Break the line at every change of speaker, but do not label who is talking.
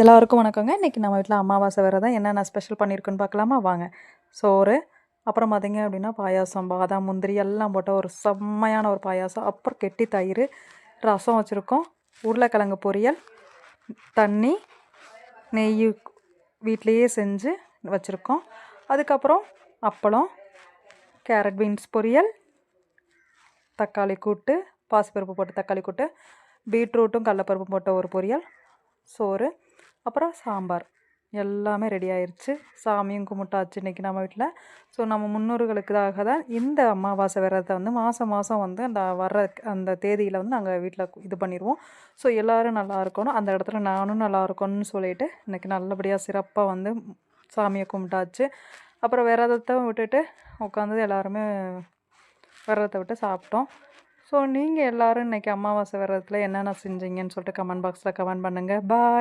எல்லாருக்கும் வணக்கங்க. இன்றைக்கி நம்ம வீட்டில் அமாவாசை விரதம் என்னென்ன ஸ்பெஷல் பண்ணியிருக்குன்னு பார்க்கலாமா வாங்க. சோறு, அப்புறம் பார்த்திங்க அப்படின்னா பாயாசம், பாதாம் முந்திரி எல்லாம் போட்ட ஒரு செம்மையான ஒரு பாயாசம், அப்புறம் கெட்டி தயிர், ரசம் வச்சுருக்கோம், உருளைக்கிழங்கு பொரியல், தண்ணி, நெய் வீட்லேயே செஞ்சு வச்சுருக்கோம். அதுக்கப்புறம் அப்பளம், கேரட் பீன்ஸ் பொரியல், தக்காளி கூட்டு, பாசிப்பருப்பு போட்டு தக்காளி கூட்டு, பீட்ரூட்டும் கடலப்பருப்பு போட்ட ஒரு பொரியல், சோறு, அப்புறம் சாம்பார் எல்லாமே ரெடி ஆயிடுச்சு. சாமியும் கும்பிட்டாச்சு இன்றைக்கி நம்ம வீட்டில். ஸோ நம்ம முன்னோர்களுக்காக தான் இந்த அமாவாசை விரதத்தை வந்து மாதம் மாதம் வந்து அந்த வர்ற அந்த தேதியில் வந்து நாங்கள் வீட்டில் இது பண்ணிடுவோம். ஸோ எல்லோரும் நல்லா இருக்கணும், அந்த இடத்துல நானும் நல்லா இருக்கணும்னு சொல்லிட்டு இன்றைக்கி நல்லபடியாக சிறப்பாக வந்து சாமியை கும்பிட்டாச்சு. அப்புறம் விரதத்தை விட்டுட்டு உட்காந்து எல்லாருமே விரதத்தை விட்டு சாப்பிட்டோம். ஸோ நீங்கள் எல்லோரும் இன்றைக்கி அமாவாசை விரதத்தில் என்னென்ன செஞ்சீங்கன்னு சொல்லிட்டு கமெண்ட் பாக்ஸில் கமெண்ட் பண்ணுங்கள். பாய்.